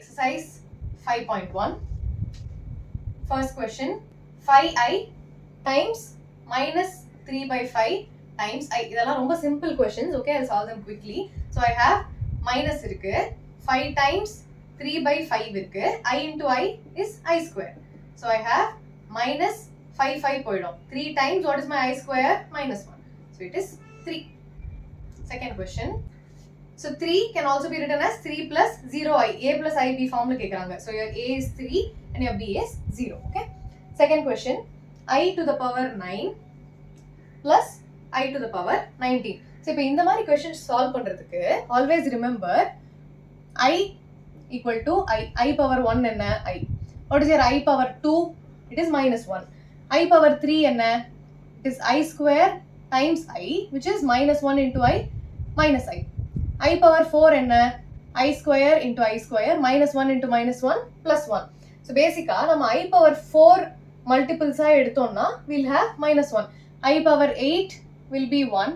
exercise 5.1. First question, 5i times minus 3 by 5 times I. இதெல்லாம் ரொம்ப simple questions. Okay, I'll solve them quickly. So I have minus இருக்கு, 5 times 3 by 5 இருக்கு, I into I is I square. So I have minus 5 போயிடும். 3 times what is my I square? Minus 1. So it is 3. Second question. So 3 can also be written as 3 plus 0i. A plus ib form la kekkranga. So your A is 3 and your B is 0. Okay. Second question. I to the power 9 plus I to the power 19. So இப்போ இந்த மாதிரி questions solve பண்றதுக்கு always remember I equal to I power 1 என்ன I. What is your I power 2? It is minus 1. I power 3 என்ன? It is I square times I, which is minus 1 into I minus I. I power 4 என்ன? I square into I square minus 1 into minus 1 plus 1. So basically நம்ம I power 4 multiples எடுத்தோம்னா we'll have minus 1. I power 8 will be 1.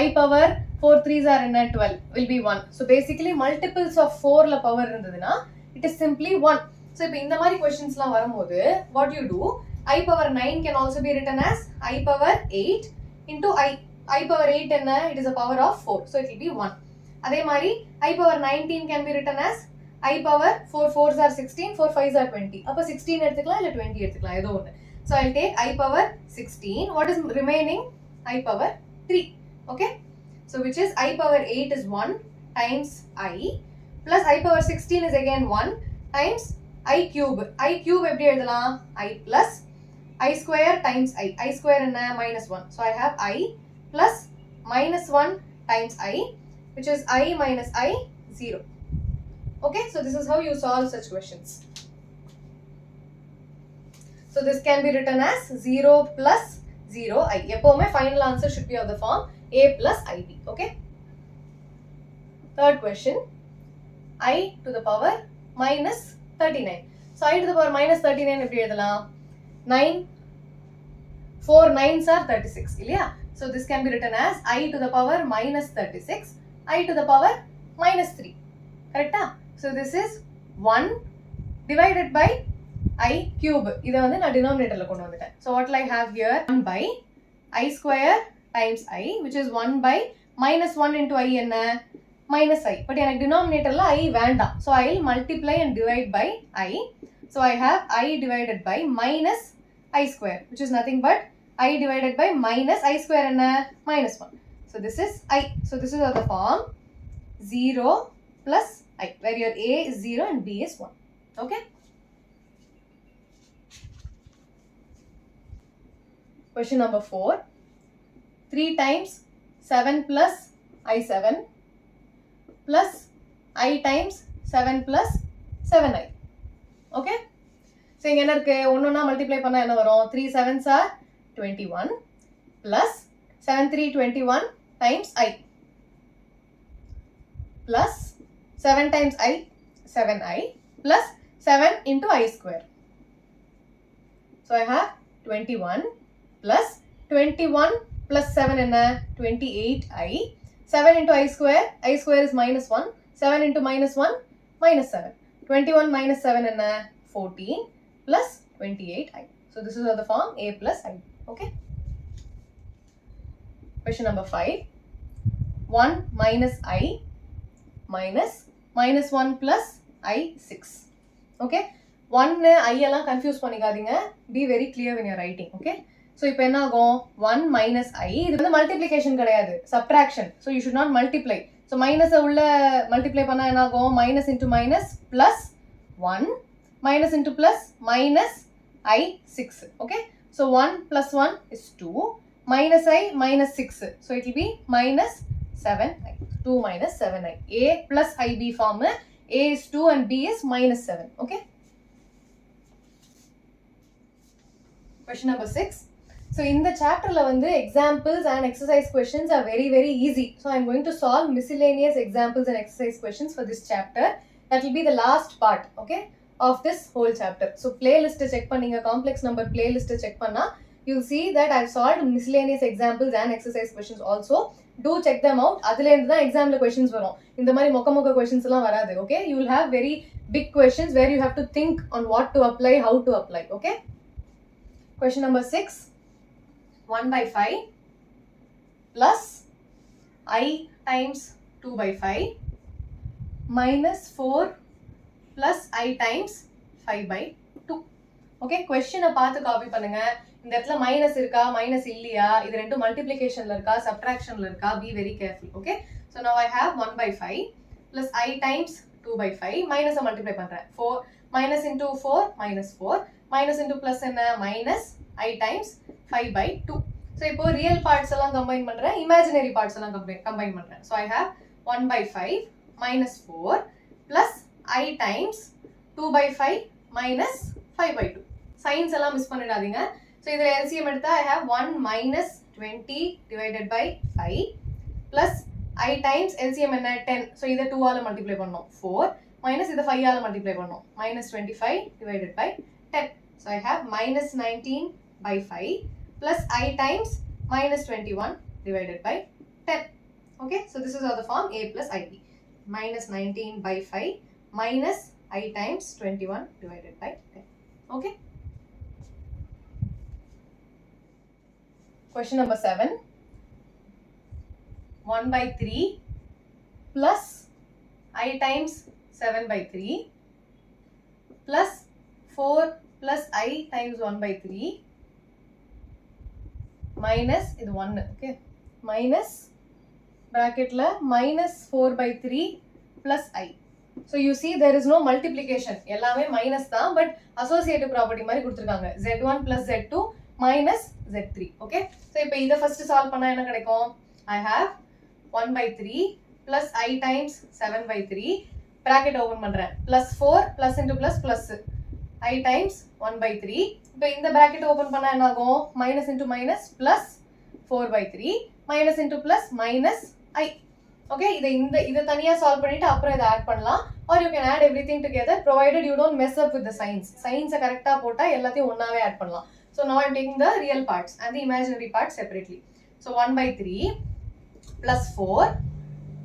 I power 4 3s are என்ன? 12 will be 1. So basically multiples of 4 ல power இருந்ததுனா it is simply 1. So இப்போ இந்த மாதிரி questionsலாம் வரும்போது what you do, I power 9 can also be written as I power 8 into I power 8 என்ன? It is a power of 4. So it will be 1. அதே மாதிரி I power 19 can be written as I power 4 4s are 16, 4 5s are 20. அப்ப 16 எடுத்துக்கலாம் இல்ல 20 எடுத்துக்கலாம் ஏதோ ஒன்னு. So I'll take I power 16. What is remaining? I power 3. Okay? So which is I power 8 is 1 times I plus I power 16 is again 1 times I cube. I cube எப்படி எழுதலாம்? I plus I square times I. I square என்ன? Minus 1. So I have I plus minus 1 times I, which is I minus I 0. Okay, so this is how you solve such questions. So this can be written as 0 plus 0i. எப்பவுமே final answer should be of the form A plus ib. Okay. Third question, I to the power minus 39. So I to the power minus 39 எப்படி எழுதலாம்? 9 4 9s are 36 இல்லையா? So this can be written as I to the power minus 36, I to the power minus 3. Correct? So this is 1 divided by I cube. இதை வந்து நான் denominatorல கொண்டு வந்துட்டேன். So what will I have here? 1 by I square times I, which is 1 by minus 1 into I என்ன? Minus I. But எனக்கு denominatorல I வேண்டாம். So I will multiply and divide by I. So I have I divided by minus I square, which is nothing but I divided by minus I square என்ன? Minus 1. So this is I. So this is of the form 0 plus I, where your A is 0 and B is 1. Okay? Question number 4. 3 times 7 plus I7 plus I times 7 plus 7i. Okay? So இங்க என்ன இருக்கு? ஒன்னொன்னா multiply பண்ணா என்ன வரும்? 3 7s are 21 plus 7 3 21 times I plus 7 times I 7i plus 7 into I square. So I have 21 plus 21 plus 7 என்ன? 28i. 7 into I square is minus 1. 7 into minus 1 minus 7. 21 minus 7 என்ன? 14 plus 28i. So this is of the form A plus I. Okay? Question number 5. 1 minus I minus minus 1 plus I 6. Okay? 1 I எல்லாம் confuse பண்ணிக்காதீங்க. Be very clear when you're writing. Okay? So இப்போ என்ன ஆகும்? 1 minus I. இது வந்து multiplication கிடையாது. Subtraction. So you should not multiply. So minus உள்ள multiply பண்ணா என்ன ஆகும்? Minus into minus plus 1. Minus into plus minus I 6. Okay? So 1 plus 1 is 2. Minus I minus 6. So it will be minus 7i. 2 minus 7i. A plus IB form. A is 2 and B is minus 7. Okay? Question number 6. So in the chapter la வந்து examples and exercise questions are very very easy. So I am going to solve miscellaneous examples and exercise questions for this chapter. That will be the last part, okay, of this whole chapter. So playlist check பண்ணீங்க, complex number playlist check பண்ணா you'll see that I've solved miscellaneous examples and exercise questions also. Do check them out. அதுல இருந்து தான் எக்ஸாம்ல questions வரும். இந்த மாதிரி மொக்க questions எல்லாம் வராது. Okay, you will have very big questions where you have to think on what to apply, how to apply. Okay, question number 6. 1 by 5 plus I times 2 by 5 minus 4 plus I times 5 by 2. Okay, question பார்த்து copy பண்ணுங்க. இந்த இடத்துல minus இருக்கா, minus இல்லையா, இது ரெண்டும் மல்டிப்ளிகேஷன்ல இருக்கா, சப்ட்ராக்ஷன்ல இருக்கா, be very careful. Okay, so now I have 1 by 5 plus I times 2 by 5 minus multiply பண்றேன். 4 minus into 4 minus 4 minus into plus என்ன minus I times 5 by 2. so இப்போ real parts எல்லாம் combine பண்றேன், imaginary parts எல்லாம் combine பண்றேன். so I have 1 by 5 minus 4 plus I times 2 by 5 minus 5 by 2. signs எல்லாம் miss பண்ணிடாதீங்க. so இதுல LCM எடுத்தா I have 1 minus 20 divided by 5 plus I times LCM என்ன 10. so இதை 2 ஆல மல்டிப்ளை பண்ணோம் 4 minus இதை 5 ஆல மல்டிப்ளை பண்ணோம் minus 25 divided by 10. so I have minus 19 by 5 plus I times minus 21 divided by 10. okay, so this is how the form A plus IB. minus 19 by 5 minus I times 21 divided by 10. okay. Question number 7. 1 by 3 plus I times 7 by 3 plus 4 plus I times 1 by 3 minus இது 1. okay, minus bracket la minus 4 by 3 plus I. so you see there is no multiplication, எல்லாமே minus தான், but associative property மாதிரி கொடுத்திருக்காங்க. z1 plus z2 minus z3. okay, so இப்போ இதை first solve பண்ணா என்ன கிடைக்கும்? I have 1 by 3 plus I times 7 by 3 bracket open பண்றேன் plus 4 plus into plus plus I times 1 by 3. இப்போ இந்த bracket open பண்ணா என்ன ஆகும்? minus into minus plus 4 by 3 minus into plus minus I. okay, இதை தனியா solve பண்ணிட்டு அப்புறம் இதை add பண்ணலாம், or you can add everything together provided you don't mess up with the signs. signs கரெக்டா போட்டா எல்லாத்தையும் ஒன்னாவே add பண்ணலாம். so now I'm taking the real parts and the imaginary parts separately. so 1 by 3 plus 4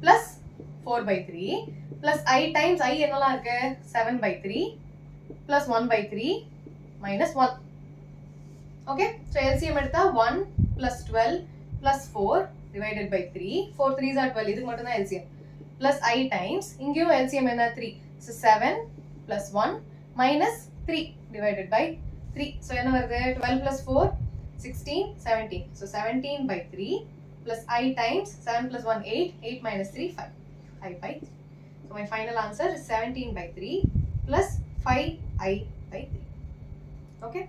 plus 4 by 3 plus I times I என்னலாம் இருக்கு 7 by 3 plus 1 by 3 minus 1. okay, so LCM எடுத்தா 1 plus 12 plus 4 divided by 3. 4 3s are 12, இதுக்கு மட்டும் தான் LCM plus I times இங்கேயும் LCM என்ன 3. so 7 plus 1 minus 3 divided by 3. so என்ன வருது 12 plus 4 16 17. so 17 by 3 plus I times 7 plus 1 8 8 minus 3 5 5 by 3. so my final answer is 17 by 3 plus 5I by 3. okay.